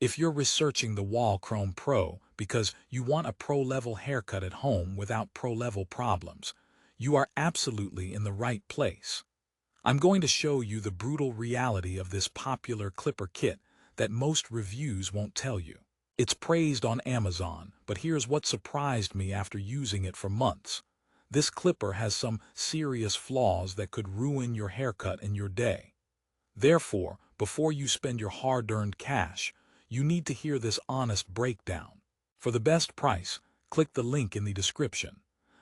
If you're researching the Wahl Chrome Pro because you want a pro-level haircut at home without pro-level problems, you are absolutely in the right place. I'm going to show you the brutal reality of this popular clipper kit that most reviews won't tell you. It's praised on Amazon, but here's what surprised me after using it for months. This clipper has some serious flaws that could ruin your haircut and your day. Therefore, before you spend your hard-earned cash, you need to hear this honest breakdown. For the best price, click the link in the description.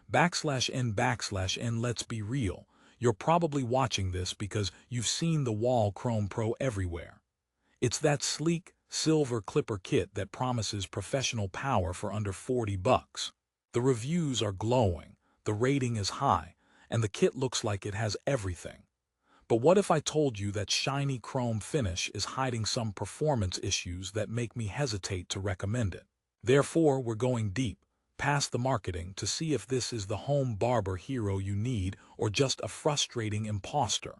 /n/n let's be real, you're probably watching this because you've seen the Wahl Chrome Pro everywhere. It's that sleek, silver clipper kit that promises professional power for under 40 bucks. The reviews are glowing, the rating is high, and the kit looks like it has everything. But what if I told you that shiny chrome finish is hiding some performance issues that make me hesitate to recommend it? Therefore, we're going deep, past the marketing, to see if this is the home barber hero you need or just a frustrating imposter.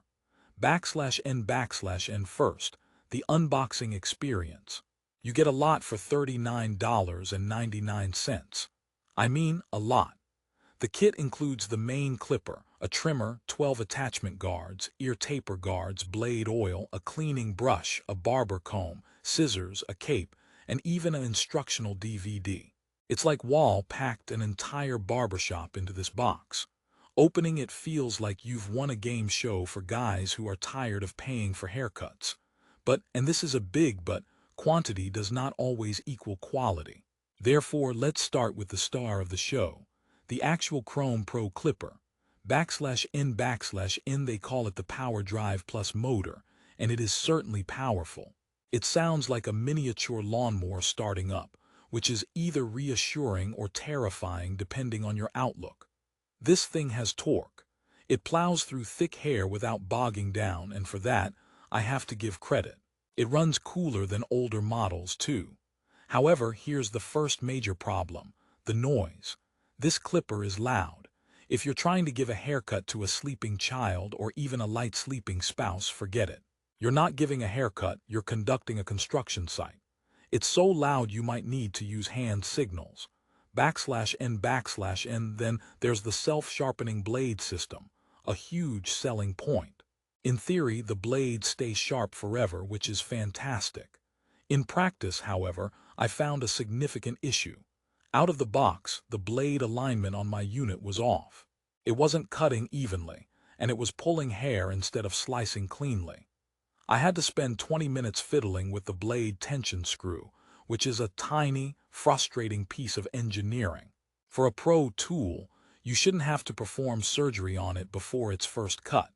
/n/n first, the unboxing experience. You get a lot for $39.99. I mean, a lot. The kit includes the main clipper, a trimmer, 12 attachment guards, ear taper guards, blade oil, a cleaning brush, a barber comb, scissors, a cape, and even an instructional DVD. It's like Wahl packed an entire barbershop into this box. Opening it feels like you've won a game show for guys who are tired of paying for haircuts. But, and this is a big but, quantity does not always equal quality. Therefore, let's start with the star of the show. The actual Chrome Pro clipper. /n/n they call it the Power Drive Plus motor, and it is certainly powerful. It sounds like a miniature lawnmower starting up, which is either reassuring or terrifying depending on your outlook. This thing has torque. It plows through thick hair without bogging down, and for that, I have to give credit. It runs cooler than older models too. However, here's the first major problem: the noise. This clipper is loud. If you're trying to give a haircut to a sleeping child or even a light sleeping spouse, forget it. You're not giving a haircut, you're conducting a construction site. It's so loud you might need to use hand signals. /n/n then there's the self-sharpening blade system, a huge selling point. In theory, the blades stay sharp forever, which is fantastic. In practice, however, I found a significant issue. Out of the box, the blade alignment on my unit was off. It wasn't cutting evenly, and it was pulling hair instead of slicing cleanly. I had to spend 20 minutes fiddling with the blade tension screw, which is a tiny, frustrating piece of engineering. For a pro tool, you shouldn't have to perform surgery on it before its first cut.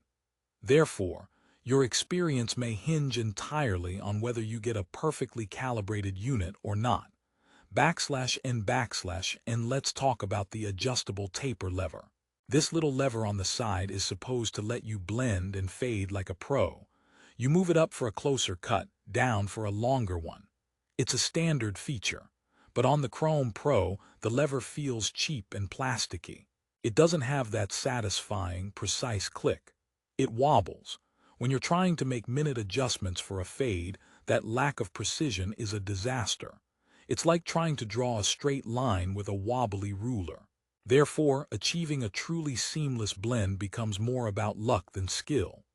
Therefore, your experience may hinge entirely on whether you get a perfectly calibrated unit or not. /n/n let's talk about the adjustable taper lever. This little lever on the side is supposed to let you blend and fade like a pro. You move it up for a closer cut, down for a longer one. It's a standard feature. But on the Chrome Pro, the lever feels cheap and plasticky. It doesn't have that satisfying, precise click. It wobbles. When you're trying to make minute adjustments for a fade, that lack of precision is a disaster. It's like trying to draw a straight line with a wobbly ruler. Therefore, achieving a truly seamless blend becomes more about luck than skill.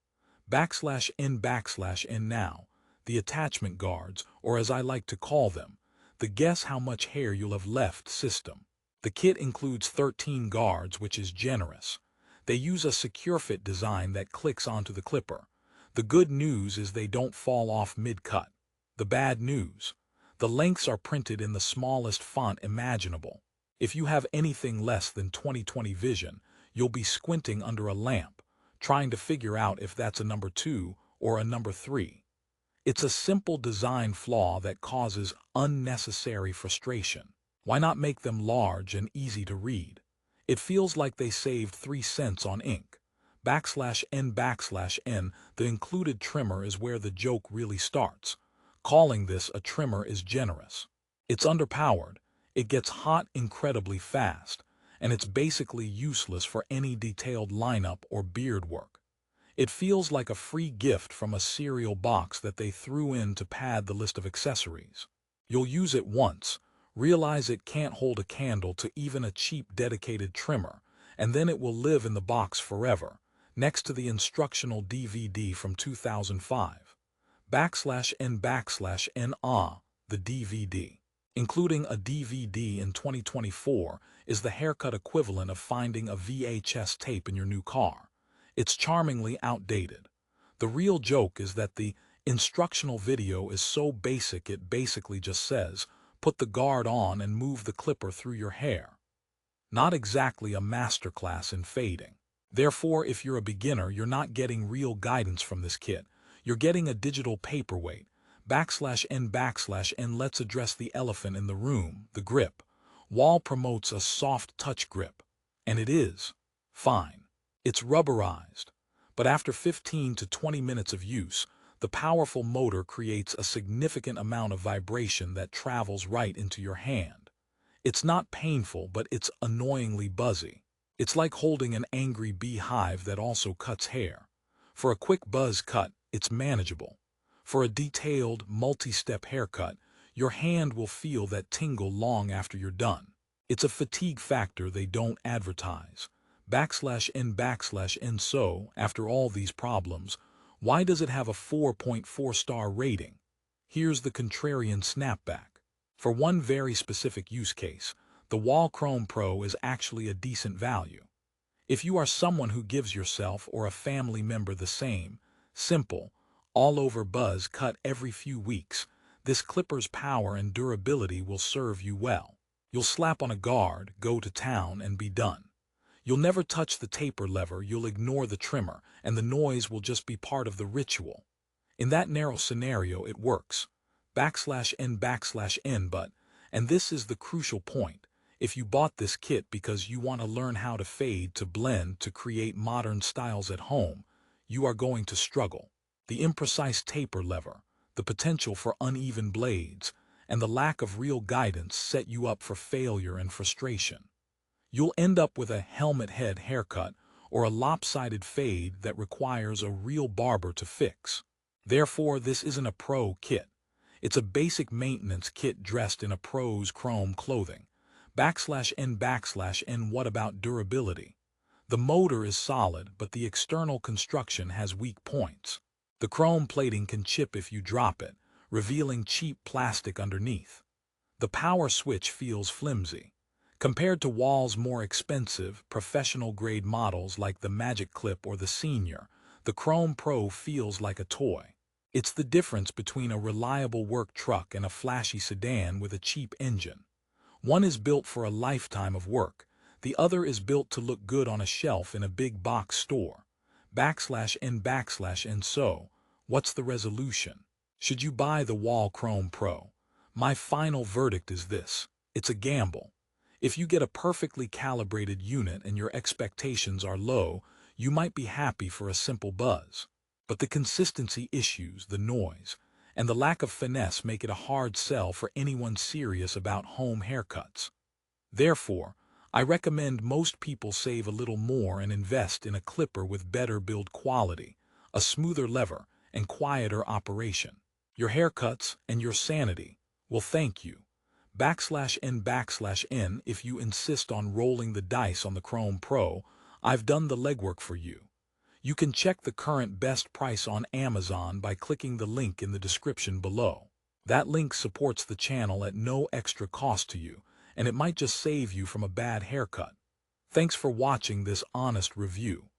/n/n now, the attachment guards, or as I like to call them, the guess how much hair you'll have left system. The kit includes 13 guards, which is generous. They use a secure fit design that clicks onto the clipper. The good news is they don't fall off mid-cut. The bad news: the lengths are printed in the smallest font imaginable. If you have anything less than 20/20 vision, you'll be squinting under a lamp, trying to figure out if that's a number 2 or a number 3. It's a simple design flaw that causes unnecessary frustration. Why not make them large and easy to read? It feels like they saved 3 cents on ink. /n/n, the included trimmer is where the joke really starts. Calling this a trimmer is generous. It's underpowered, it gets hot incredibly fast, and it's basically useless for any detailed lineup or beard work. It feels like a free gift from a cereal box that they threw in to pad the list of accessories. You'll use it once, realize it can't hold a candle to even a cheap dedicated trimmer, and then it will live in the box forever, next to the instructional DVD from 2005. /N/N the DVD. Including a DVD in 2024 is the haircut equivalent of finding a VHS tape in your new car. It's charmingly outdated. The real joke is that the instructional video is so basic it basically just says, put the guard on and move the clipper through your hair. Not exactly a masterclass in fading. Therefore, if you're a beginner, you're not getting real guidance from this kit. You're getting a digital paperweight. /N/N Let's address the elephant in the room, the grip. Wahl promotes a soft touch grip. And it is. Fine. It's rubberized. But after 15 to 20 minutes of use, the powerful motor creates a significant amount of vibration that travels right into your hand. It's not painful, but it's annoyingly buzzy. It's like holding an angry beehive that also cuts hair. For a quick buzz cut, it's manageable. For a detailed, multi-step haircut, your hand will feel that tingle long after you're done. It's a fatigue factor they don't advertise. /N/N So, after all these problems, why does it have a 4.4-star rating? Here's the contrarian snapback. For one very specific use case, the Wahl Chrome Pro is actually a decent value. If you are someone who gives yourself or a family member the same, simple, all-over buzz cut every few weeks, this clipper's power and durability will serve you well. You'll slap on a guard, go to town, and be done. You'll never touch the taper lever, you'll ignore the trimmer, and the noise will just be part of the ritual. In that narrow scenario, it works. /N/N But, and this is the crucial point, if you bought this kit because you want to learn how to fade, to blend, to create modern styles at home, you are going to struggle. The imprecise taper lever, the potential for uneven blades, and the lack of real guidance set you up for failure and frustration. You'll end up with a helmet head haircut or a lopsided fade that requires a real barber to fix. Therefore, this isn't a pro kit. It's a basic maintenance kit dressed in a pro's chrome clothing. /N/N What about durability? The motor is solid, but the external construction has weak points. The chrome plating can chip if you drop it, revealing cheap plastic underneath. The power switch feels flimsy. Compared to Wahl's more expensive, professional-grade models like the Magic Clip or the Senior, the Chrome Pro feels like a toy. It's the difference between a reliable work truck and a flashy sedan with a cheap engine. One is built for a lifetime of work. The other is built to look good on a shelf in a big box store. /N/N So, what's the resolution? Should you buy the Wahl Chrome Pro? My final verdict is this: it's a gamble. If you get a perfectly calibrated unit and your expectations are low, you might be happy for a simple buzz. But the consistency issues, the noise, and the lack of finesse make it a hard sell for anyone serious about home haircuts. Therefore, I recommend most people save a little more and invest in a clipper with better build quality, a smoother lever, and quieter operation. Your haircuts and your sanity will thank you. /N/N If you insist on rolling the dice on the Chrome Pro, I've done the legwork for you. You can check the current best price on Amazon by clicking the link in the description below. That link supports the channel at no extra cost to you, and it might just save you from a bad haircut. Thanks for watching this honest review.